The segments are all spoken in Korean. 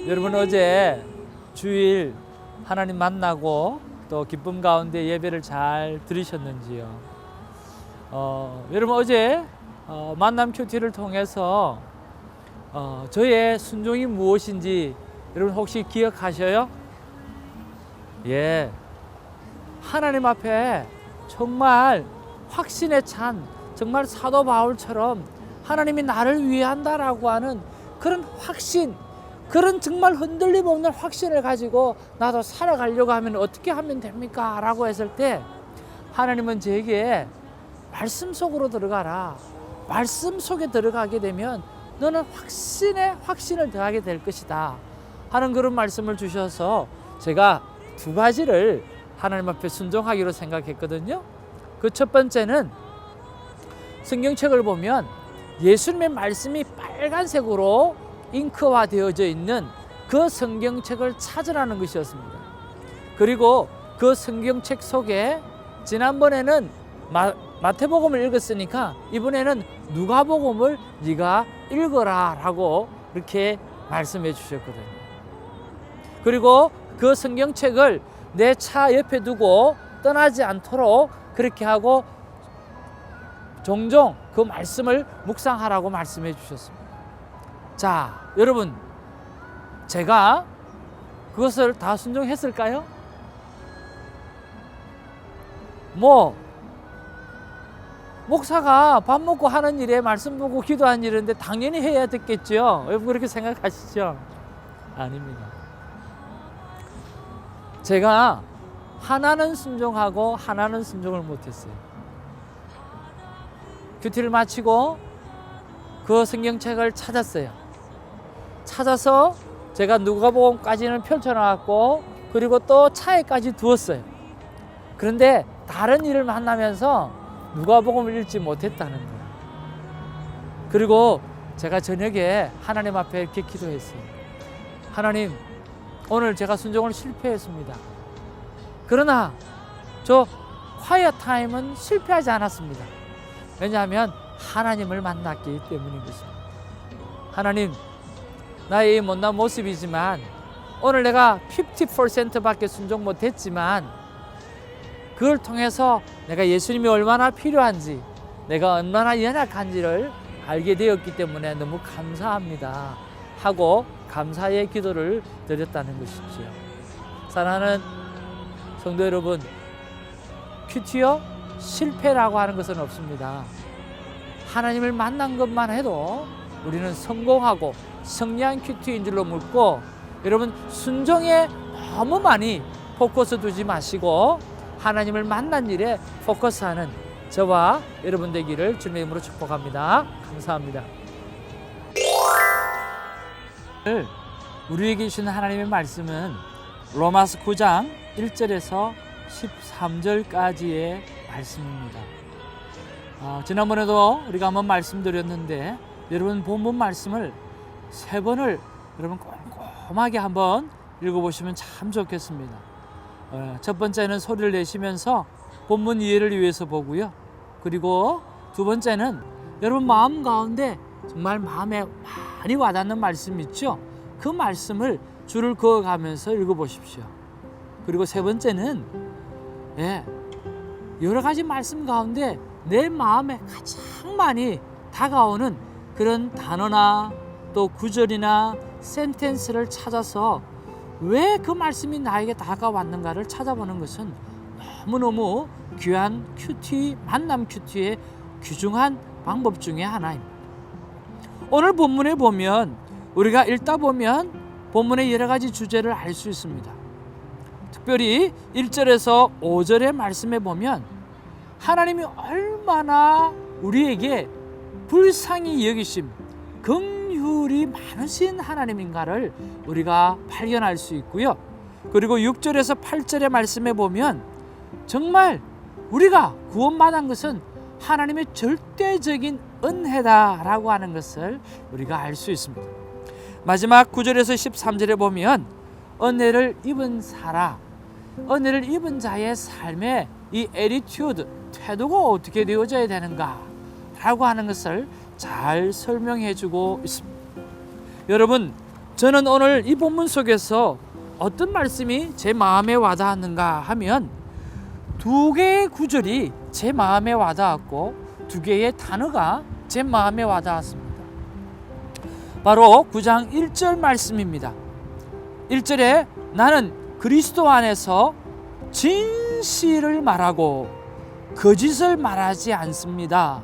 여러분 어제 주일 하나님 만나고 또 기쁨 가운데 예배를 잘 들으셨는지요? 여러분 어제 만남 큐티를 통해서 저의 순종이 무엇인지 여러분 혹시 기억하셔요? 예, 하나님 앞에 정말 확신에 찬 정말 사도 바울처럼 하나님이 나를 위한다라고 하는 그런 확신, 그런 정말 흔들림 없는 확신을 가지고 나도 살아가려고 하면 어떻게 하면 됩니까? 라고 했을 때 하나님은 저에게 말씀 속으로 들어가라. 말씀 속에 들어가게 되면 너는 확신에 확신을 더하게 될 것이다 하는 그런 말씀을 주셔서 제가 두 가지를 하나님 앞에 순종하기로 생각했거든요. 그 첫 번째는 성경책을 보면 예수님의 말씀이 빨간색으로 잉크화 되어져 있는 그 성경책을 찾으라는 것이었습니다. 그리고 그 성경책 속에 지난번에는 마태복음을 읽었으니까 이번에는 누가복음을 네가 읽어라 라고 이렇게 말씀해 주셨거든요. 그리고 그 성경책을 내 차 옆에 두고 떠나지 않도록 그렇게 하고 종종 그 말씀을 묵상하라고 말씀해 주셨습니다. 자, 여러분, 제가 그것을 다 순종했을까요? 목사가 밥 먹고 하는 일에 말씀 보고 기도하는 일인데 당연히 해야 됐겠죠. 여러분 그렇게 생각하시죠? 아닙니다. 제가 하나는 순종하고 하나는 순종을 못했어요. 큐티를 마치고 그 성경책을 찾았어요. 찾아서 제가 누가복음까지는 펼쳐놨고 그리고 또 차에까지 두었어요. 그런데 다른 일을 만나면서 누가복음을 읽지 못했다는 거예요. 그리고 제가 저녁에 하나님 앞에 이렇게 기도했어요. 하나님, 오늘 제가 순종을 실패했습니다. 그러나 저 콰이어 타임은 실패하지 않았습니다. 왜냐하면 하나님을 만났기 때문인 것입니다. 하나님, 나의 이 못난 모습이지만 오늘 내가 50%밖에 순종 못했지만 그걸 통해서 내가 예수님이 얼마나 필요한지, 내가 얼마나 연약한지를 알게 되었기 때문에 너무 감사합니다 하고 감사의 기도를 드렸다는 것이지요. 사랑하는 성도 여러분, 큐티요? 실패라고 하는 것은 없습니다. 하나님을 만난 것만 해도 우리는 성공하고 승리한 큐티인 줄로 믿고, 여러분 순종에 너무 많이 포커스 두지 마시고 하나님을 만난 일에 포커스하는 저와 여러분 되기를 주님의 이름으로 축복합니다. 감사합니다. 오늘 우리에게 주신 하나님의 말씀은 로마서 9장 1절에서 13절까지의 말씀입니다. 지난번에도 우리가 한번 말씀드렸는데 여러분 본문 말씀을 3번을 여러분 꼼꼼하게 한번 읽어보시면 참 좋겠습니다. 첫 번째는 소리를 내시면서 본문 이해를 위해서 보고요. 그리고 두 번째는 여러분 마음 가운데 정말 마음에 많이 와닿는 말씀 있죠? 그 말씀을 줄을 그어가면서 읽어보십시오. 그리고 세 번째는 여러 가지 말씀 가운데 내 마음에 가장 많이 다가오는 그런 단어나 또 구절이나 센텐스를 찾아서 왜 그 말씀이 나에게 다가왔는가를 찾아보는 것은 너무너무 귀한 큐티, 만남 큐티의 귀중한 방법 중에 하나입니다. 오늘 본문에 보면 우리가 읽다 보면 본문의 여러 가지 주제를 알 수 있습니다. 특별히 1절에서 5절의 말씀에 보면 하나님이 얼마나 우리에게 불쌍히 여기심, 긍휼이 많으신 하나님인가를 우리가 발견할 수 있고요. 그리고 6절에서 8절의 말씀에 보면 정말 우리가 구원받은 것은 하나님의 절대적인 은혜다라고 하는 것을 우리가 알 수 있습니다. 마지막 9절에서 13절에 보면 은혜를 입은 사람, 은혜를 입은 자의 삶의 이 애티튜드, 태도가 어떻게 되어져야 되는가 라고 하는 것을 잘 설명해 주고 있습니다. 여러분, 저는 오늘 이 본문 속에서 어떤 말씀이 제 마음에 와닿았는가 하면 두 개의 구절이 제 마음에 와닿았고 두 개의 단어가 제 마음에 와닿았습니다. 바로 9장 1절 말씀입니다. 1절에 나는 그리스도 안에서 진실을 말하고 거짓을 말하지 않습니다.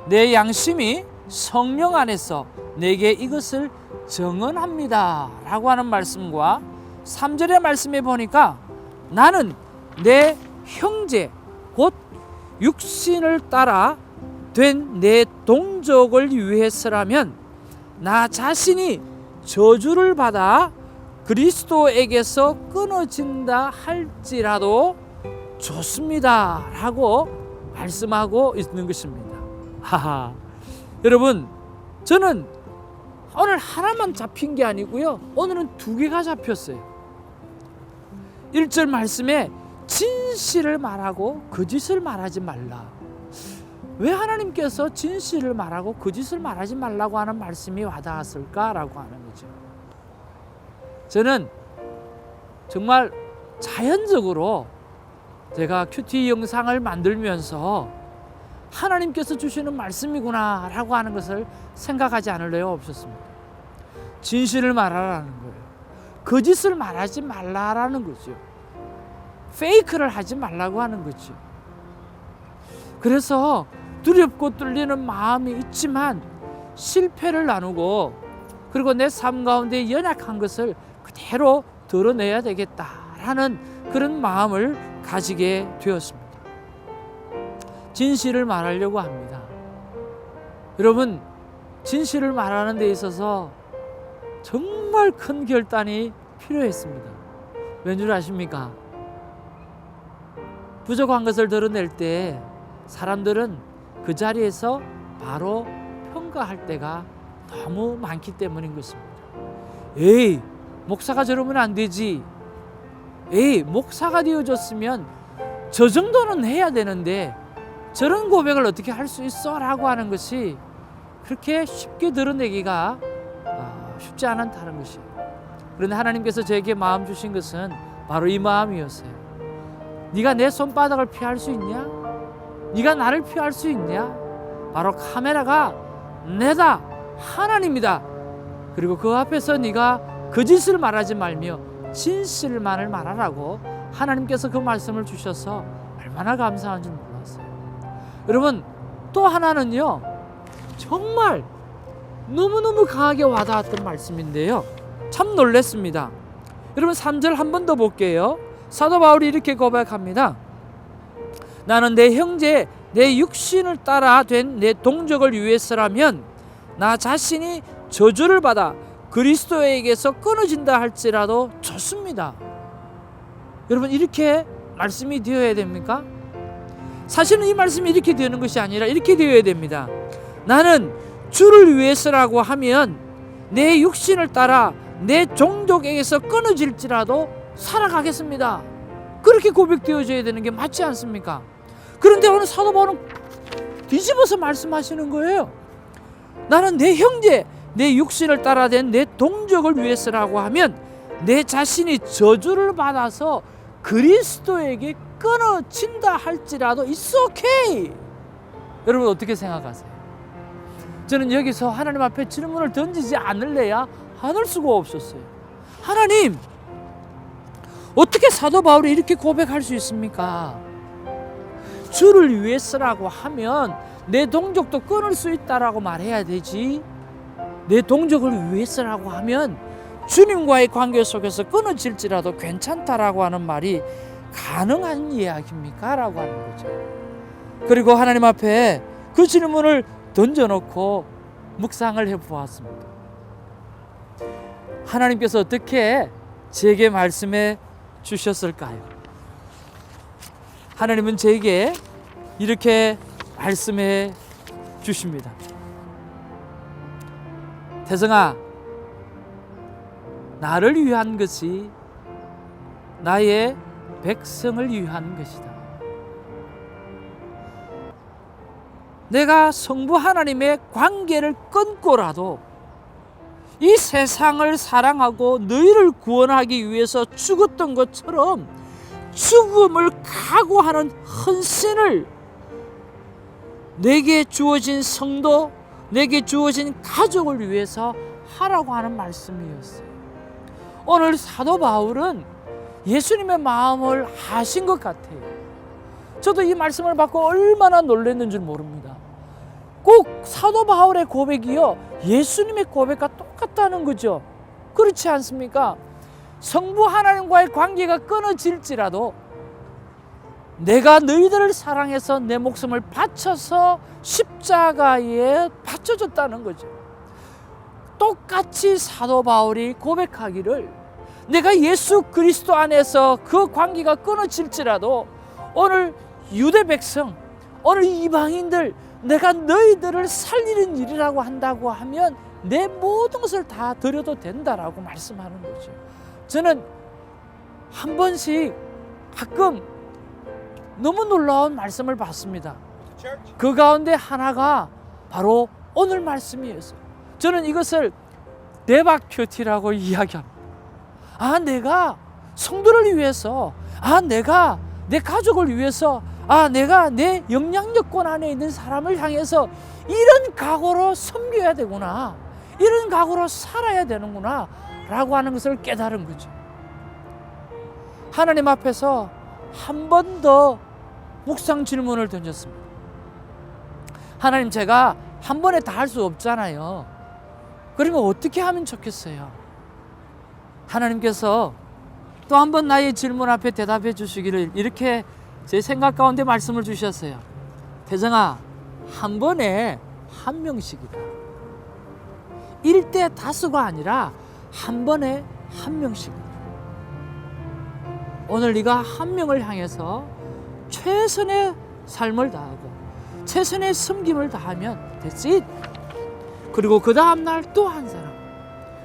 내 양심이 성령 안에서 내게 이것을 증언합니다 라고 하는 말씀과 3절의 말씀에 보니까 나는 내 형제 곧 육신을 따라 된 내 동족을 위해서라면 나 자신이 저주를 받아 그리스도에게서 끊어진다 할지라도 좋습니다 라고 말씀하고 있는 것입니다. 하하. 여러분, 저는 오늘 하나만 잡힌 게 아니고요, 오늘은 두 개가 잡혔어요. 1절 말씀에 진실을 말하고 거짓을 말하지 말라. 왜 하나님께서 진실을 말하고 거짓을 말하지 말라고 하는 말씀이 와닿았을까라고 하는 거죠. 저는 정말 자연적으로 제가 큐티 영상을 만들면서 하나님께서 주시는 말씀이구나 라고 하는 것을 생각하지 않을 리가 없었습니다. 진실을 말하라는 거예요. 거짓을 말하지 말라라는 거죠. 페이크를 하지 말라고 하는 거죠. 그래서 두렵고 떨리는 마음이 있지만 실패를 나누고 그리고 내 삶 가운데 연약한 것을 그대로 드러내야 되겠다라는 그런 마음을 가지게 되었습니다. 진실을 말하려고 합니다. 여러분, 진실을 말하는 데 있어서 정말 큰 결단이 필요했습니다. 왠 줄 아십니까? 부족한 것을 드러낼 때 사람들은 그 자리에서 바로 평가할 때가 너무 많기 때문인 것입니다. 에이, 목사가 저러면 안 되지. 에이, 목사가 되어줬으면 저 정도는 해야 되는데 저런 고백을 어떻게 할 수 있어? 라고 하는 것이 그렇게 쉽게 드러내기가 쉽지 않다는 것이에요. 그런데 하나님께서 저에게 마음 주신 것은 바로 이 마음이었어요. 네가 내 손바닥을 피할 수 있냐? 네가 나를 피할 수 있냐? 바로 카메라가 내다, 하나님이다. 그리고 그 앞에서 네가 거짓을 말하지 말며 진실만을 말하라고 하나님께서 그 말씀을 주셔서 얼마나 감사한 줄 몰랐어요. 여러분, 또 하나는요, 정말 너무너무 강하게 와닿았던 말씀인데요, 참 놀랐습니다. 여러분, 3절 한 번 더 볼게요. 사도 바울이 이렇게 고백합니다. 나는 내 형제 내 육신을 따라 된 내 동족을 위해서라면 나 자신이 저주를 받아 그리스도에게서 끊어진다 할지라도 좋습니다. 여러분, 이렇게 말씀이 되어야 됩니까? 사실은 이 말씀이 이렇게 되는 것이 아니라 이렇게 되어야 됩니다. 나는 주를 위해서라고 하면 내 육신을 따라 내 종족에게서 끊어질지라도 살아가겠습니다. 그렇게 고백되어져야 되는 게 맞지 않습니까? 그런데 오늘 사도 바울은 뒤집어서 말씀하시는 거예요. 나는 내 형제, 내 육신을 따라 된 내 동족을 위해서라고 하면 내 자신이 저주를 받아서 그리스도에게 끊어진다 할지라도 It's okay. 여러분, 어떻게 생각하세요? 저는 여기서 하나님 앞에 질문을 던지지 않을래야 않을 수가 없었어요. 하나님, 어떻게 사도 바울이 이렇게 고백할 수 있습니까? 주를 위해서라고 하면 내 동족도 끊을 수 있다라고 말해야 되지, 내 동족을 위해서라고 하면 주님과의 관계 속에서 끊어질지라도 괜찮다라고 하는 말이 가능한 이야기입니까? 라고 하는 거죠. 그리고 하나님 앞에 그 질문을 던져놓고 묵상을 해보았습니다. 하나님께서 어떻게 제게 말씀해 주셨을까요? 하나님은 제게 이렇게 말씀해 주십니다. 태성아, 나를 위한 것이 나의 백성을 위한 것이다. 내가 성부 하나님의 관계를 끊고라도 이 세상을 사랑하고 너희를 구원하기 위해서 죽었던 것처럼 죽음을 각오하는 헌신을 내게 주어진 성도, 내게 주어진 가족을 위해서 하라고 하는 말씀이었어요. 오늘 사도 바울은 예수님의 마음을 아신 것 같아요. 저도 이 말씀을 받고 얼마나 놀랐는 줄 모릅니다. 꼭 사도 바울의 고백이요, 예수님의 고백과 똑같다는 거죠. 그렇지 않습니까? 성부 하나님과의 관계가 끊어질지라도 내가 너희들을 사랑해서 내 목숨을 바쳐서 십자가에 바쳐줬다는 거죠. 똑같이 사도 바울이 고백하기를, 내가 예수 그리스도 안에서 그 관계가 끊어질지라도 오늘 유대 백성, 오늘 이방인들, 내가 너희들을 살리는 일이라고 한다고 하면 내 모든 것을 다 드려도 된다라고 말씀하는 거죠. 저는 한 번씩 가끔 너무 놀라운 말씀을 받습니다. 그 가운데 하나가 바로 오늘 말씀이었어요. 저는 이것을 네바큐티라고 이야기합니다. 내가 성도를 위해서, 내가 내 가족을 위해서, 내가 내 영향력권 안에 있는 사람을 향해서 이런 각오로 섬겨야 되구나, 이런 각오로 살아야 되는구나 라고 하는 것을 깨달은 거죠. 하나님 앞에서 한 번 더 묵상 질문을 던졌습니다. 하나님, 제가 한 번에 다 할 수 없잖아요. 그러면 어떻게 하면 좋겠어요? 하나님께서 또 한 번 나의 질문 앞에 대답해 주시기를 이렇게 제 생각 가운데 말씀을 주셨어요. 태정아, 한 번에 한 명씩이다. 1대 다수가 아니라 한 번에 한 명씩이다. 오늘 네가 한 명을 향해서 최선의 삶을 다하고 최선의 섬김을 다하면 됐지. 그리고 그 다음 날 또 한 사람,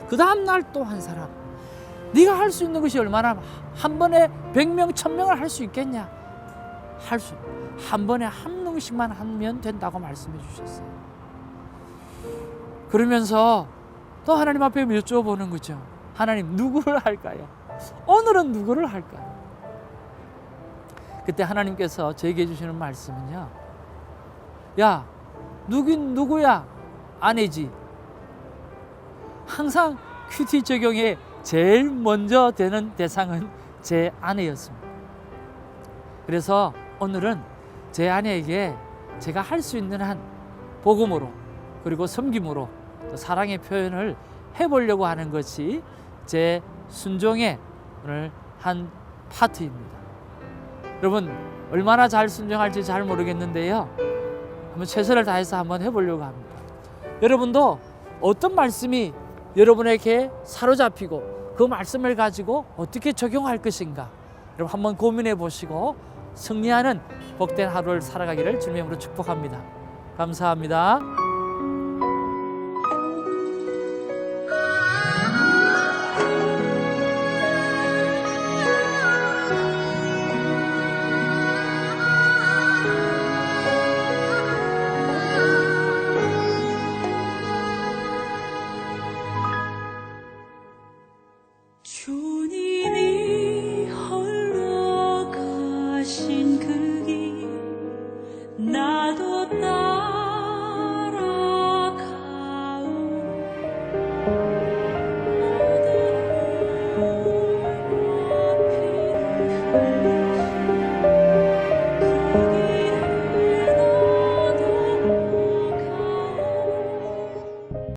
그 다음 날 또 한 사람. 네가 할 수 있는 것이 얼마나, 한 번에 100명, 1000명을 할 수 있겠냐? 한 번에 한 명씩만 하면 된다고 말씀해 주셨어요. 그러면서 또 하나님 앞에 여쭤보는 거죠. 하나님, 누구를 할까요? 오늘은 누구를 할까요? 그때 하나님께서 저에게 주시는 말씀은요, 야, 누군 누구야? 아내지. 항상 큐티 적용에 제일 먼저 되는 대상은 제 아내였습니다. 그래서 오늘은 제 아내에게 제가 할 수 있는 한 복음으로, 그리고 섬김으로, 또 사랑의 표현을 해보려고 하는 것이 제 순종의 오늘 한 파트입니다. 여러분, 얼마나 잘 순종할지 잘 모르겠는데요, 한번 최선을 다해서 한번 해보려고 합니다. 여러분도 어떤 말씀이 여러분에게 사로잡히고 그 말씀을 가지고 어떻게 적용할 것인가, 여러분 한번 고민해 보시고 승리하는 복된 하루를 살아가기를 주님의 이름으로 축복합니다. 감사합니다.